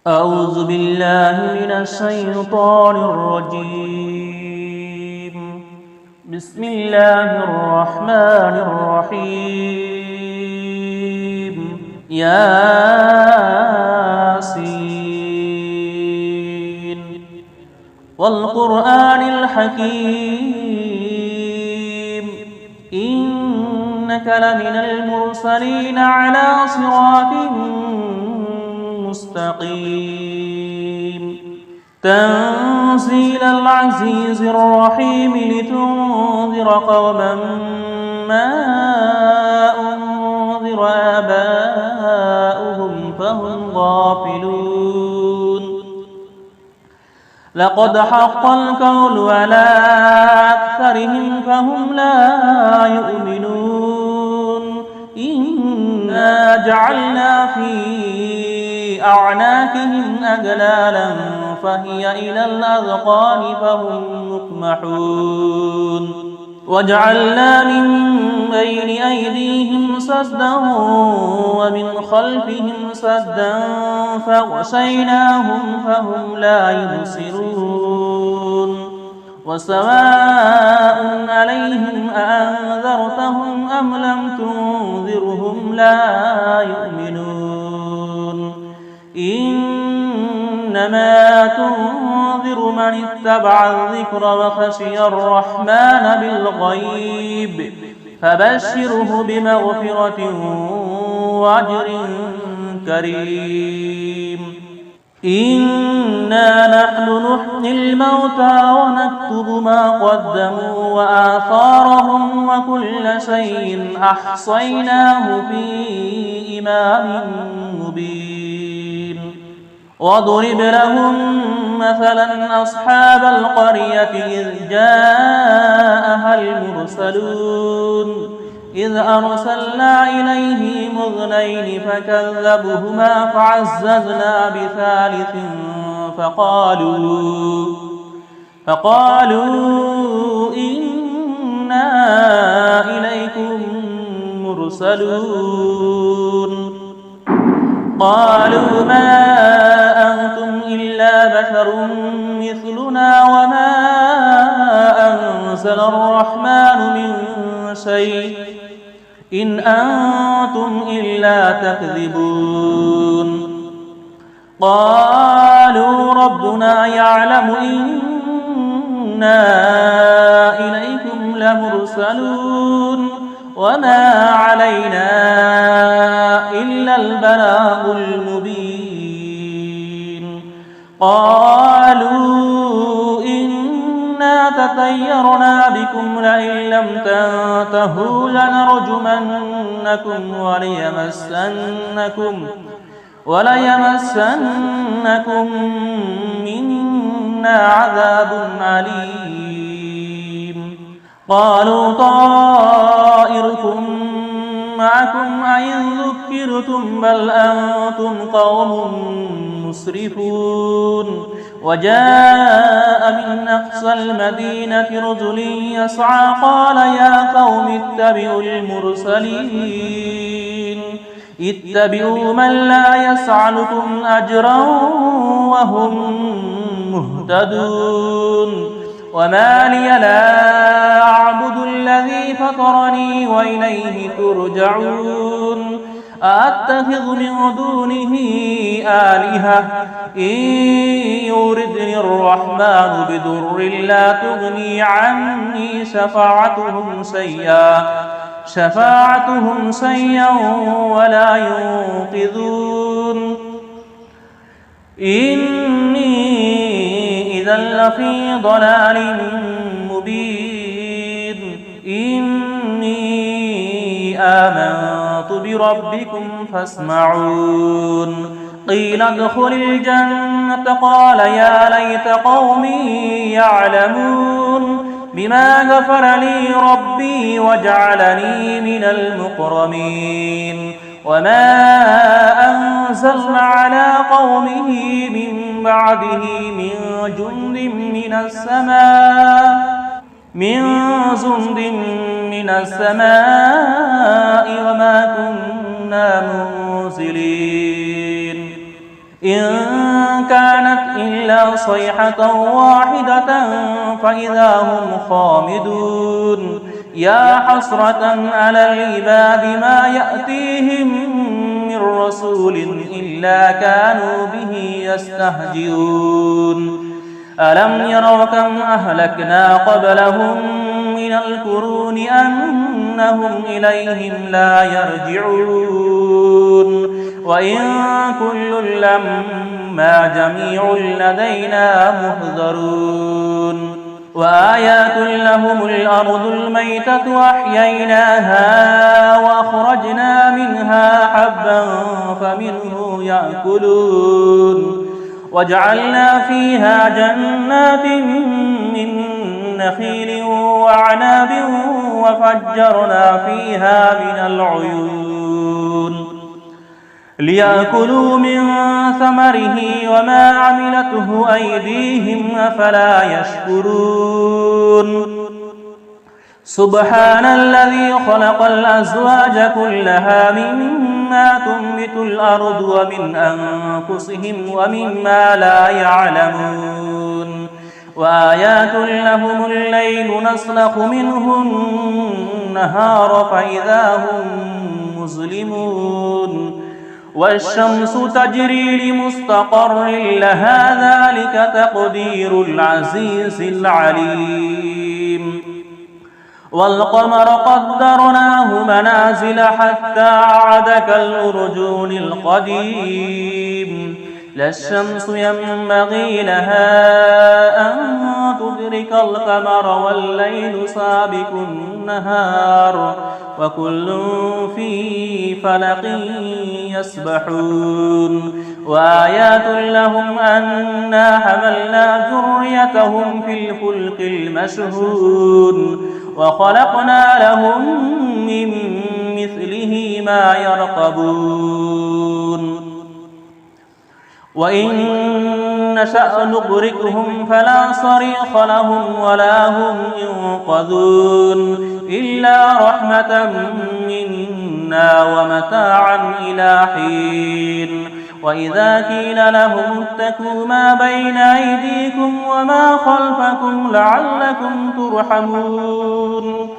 أعوذ بالله من الشيطان الرجيم. بسم الله الرحمن الرحيم. ياسين والقرآن الحكيم إنك لمن المرسلين على صراط مستقيم تنزيل العزيز الرحيم لتنذر قوما ما أنذر آباؤهم فهم غافلون. لقد حق القول على أكثرهم فهم لا يؤمنون. إنا جعلنا في أعناقهم أغلالا فهي إلى الأذقان فهم مقمحون. وجعلنا من بين أيديهم سدا ومن خلفهم سدا فغشيناهم فهم لا يبصرون. وسواء عليهم أأنذرتهم أم لم تنذرهم لا يؤمنون. إنما تنذر من اتبع الذكر وخشي الرحمن بالغيب فبشره بمغفرة وأجر كريم. إنا نحن نحيي الموتى ونكتب ما قدموا وآثارهم وكل شيء أحصيناه في إمام مبين. واضرب لهم مثلا أصحاب القرية إذ جاءها المرسلون إذ أرسلنا إليهم اثنين فكذبوهما فعززنا بثالث فقالوا إنا إليكم مرسلون. قالوا ما أنتم إلا بشر مثلنا وما أنزل الرحمن من شيء إن أنتم إلا تكذبون. قالوا ربنا يعلم إنا إليكم لمرسلون وما علينا إلا البلاغ المبين. قالوا إنا تطيرنا بكم لئن لم تنتهوا لنرجمنكم وليمسنكم منا عذاب أليم. قالوا طائركم معكم أئن ذكرتم بل أنتم قوم مسرفون. وجاء من أقصى المدينة رجل يسعى قال يا قوم اتبعوا المرسلين اتبعوا من لا يسألكم أجرا وهم مهتدون. وما لي لا أعبد الذي فطرني وإليه ترجعون. أأتخذ من دونه آلهة إن يردني الرحمن بضر لا تغني عني شفاعتهم شيئا ولا ينقذون. إني إذا لفي ضلال مبين. إني آمنت بربكم فاسمعون. قيل ادخل الجنة قال يا ليت قومي يعلمون بما غفر لي ربي وجعلني من المكرمين. وما أنزلنا على قومه من بعده من جند من السماء وما كنا منزلين. إن كانت إلا صيحة واحدة فإذا هم خامدون يا حسرة على العباد ما يأتيهم من رسول إلا كانوا به يستهزئون ألم يروا كم أهلكنا قبلهم من القرون أنهم إليهم لا يرجعون وإن كل لما جميع لدينا محضرون وآيات لهم الأرض الميتة أحييناها وأخرجنا منها حبا فمنه يأكلون وجعلنا فيها جنات من نخيل وعناب وفجرنا فيها من العيون ليأكلوا من ثمره وما عملته أيديهم أفلا يشكرون سبحان الذي خلق الأزواج كلها مما تنبت الأرض ومن أنفسهم ومما لا يعلمون وآيات لهم الليل نسلخ منه النهار فإذا هم مظلمون والشمس تجري لمستقر لها ذلك تقدير العزيز العليم والقمر قدرناه منازل حتى عاد كالأرجون القديم لا الشمس ينبغي لها أن تدرك القمر والليل سابق النهار وكل في فلق يسبحون وآيات لهم أنا حملنا ذريتهم في الفلك المشحون وخلقنا لهم من مثله ما يركبون وإن نشأ نغرقهم فلا صريخ لهم ولا هم ينقذون إلا رحمة منا ومتاعا إلى حين وإذا قيل لهم اتقوا ما بين أيديكم وما خلفكم لعلكم ترحمون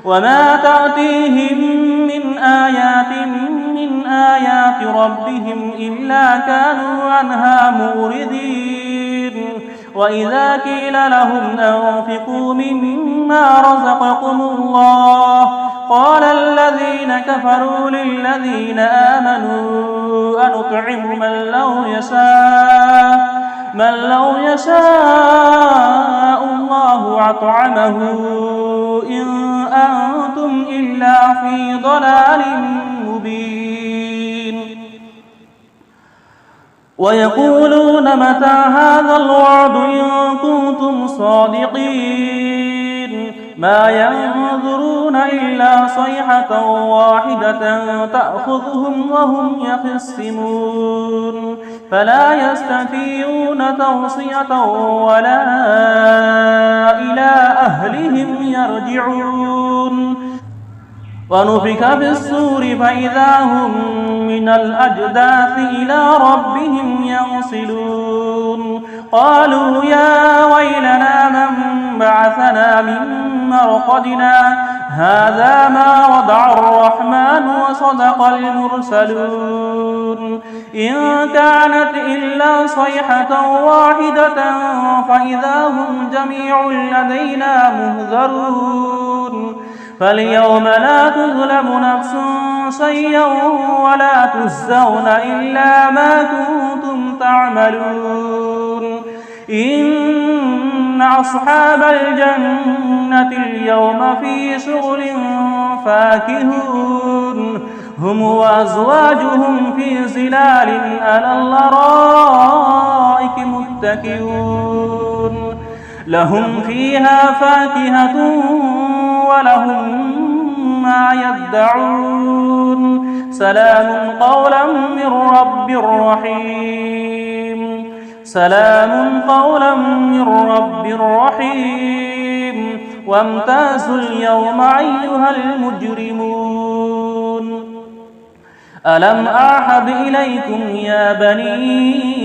وما تأتيهم من آيات ربهم إلا كانوا عنها موردين وإذا قيل لهم أنفقوا مما رزقكم الله قال الذين كفروا للذين آمنوا أنطعم من لو يشاء الله أطعمه إن أنتم إلا في ضلال مبين ويقولون متى هذا الوعد إن كنتم صادقين ما ينظرون إلا صيحة واحدة تأخذهم وهم يخصمون فلا يستطيعون توصية ولا إلى أهلهم يرجعون ونفخ في الصور فإذا هم من الأجداث إلى ربهم ينصلون قالوا يا ويلنا من بعثنا من مرقدنا هذا ما وضع الرحمن وصدق المرسلون إن كانت إلا صيحة واحدة فإذا هم جميع لدينا مهذرون فاليوم لا تظلم نفس شيئا ولا تجزون إلا ما كنتم تعملون إن أصحاب الجنة اليوم في شغل فاكهون هم وأزواجهم في ظلال على الأرائك متكئون لهم فيها فاكهة ولهم ما يدعون سلام قولا من رب رحيم سلام قولا من رب رحيم وامتازوا اليوم أيها المجرمون ألم أعهد إليكم يا بني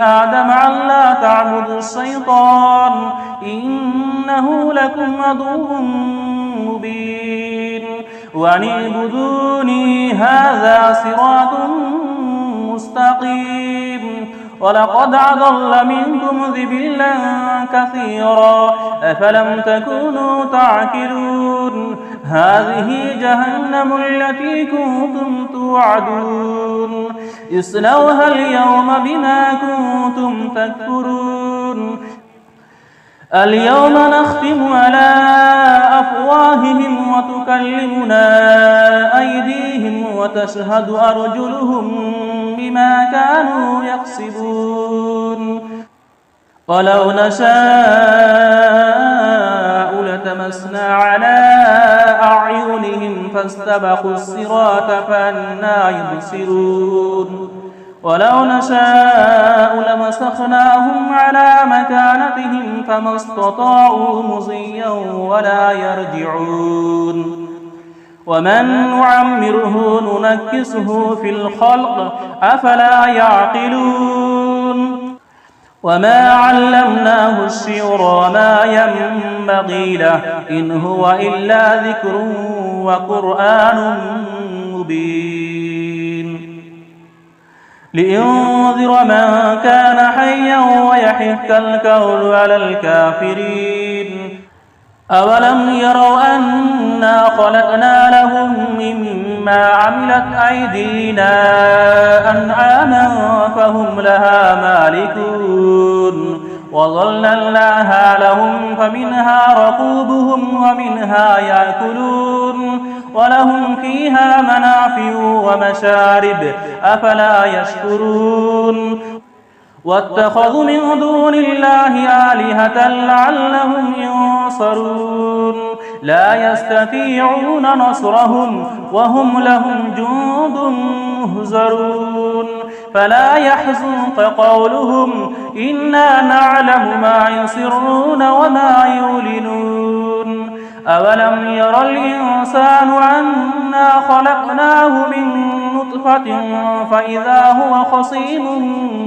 آدم ألا تعبدوا الشيطان إنه لكم عدو مبين وأن اعبدوني هذا صراط مستقيم ولقد أضل منكم ذبلا كثيرا أفلم تكونوا تعقلون هذه جهنم التي كنتم توعدون اصلوها اليوم بما كنتم تكفرون اليوم نختم على أفواههم وتكلمنا أيديهم وتشهد أرجلهم بما كانوا يكسبون ولو نشاء لتمسنا على أعينهم فاستبقوا الصراط فأنى يبصرون ولو نشاء لمسخناهم على مكانتهم فما استطاعوا مضيا ولا يرجعون ومن نعمره ننكسه في الخلق أفلا يعقلون وما علمناه الشعر وما ينبغي له إن هو إلا ذكر وقرآن مبين لينذر من كان حيا ويحق القول على الكافرين أولم يروا أنا خلقنا لهم مما عملت أيدينا أنعاما فهم لها مالكون وظللناها لهم فمنها ركوبهم ومنها يأكلون ولهم فيها منافع ومشارب أفلا يشكرون واتخذوا من دون الله آلهة لعلهم ينصرون لا يستطيعون نصرهم وهم لهم جند مهزرون فلا يحزنك قولهم إنا نعلم ما يسرون وما يعلنون أولم ير الإنسان أنا خلقناه من نطفة فإذا هو خصيم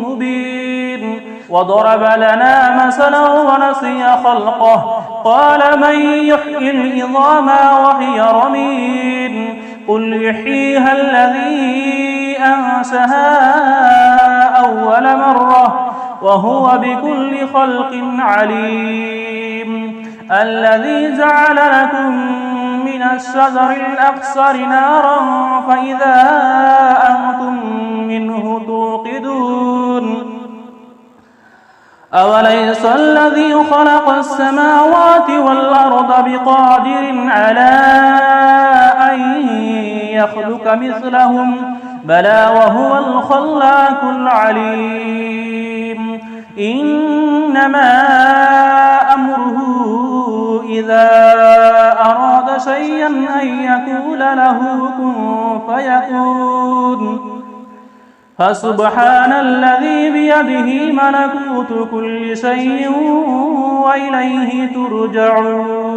مبين وضرب لنا مثلا ونسي خلقه قال من يحيي العظام وهي رميم قل يحييها الذي أنشأها أول مرة وهو بكل خلق عليم الذي جعل لكم من الشجر الأخضر نارا فإذا أنتم منه توقدون أوليس الذي خلق السماوات والأرض بقادر على أن يخلق مثلهم بلى وهو الخلاق العليم إنما أمره إذا أراد شيئا أن يقول له كن فيكون فسبحان الذي بيده ملكوت كل شيء وإليه ترجعون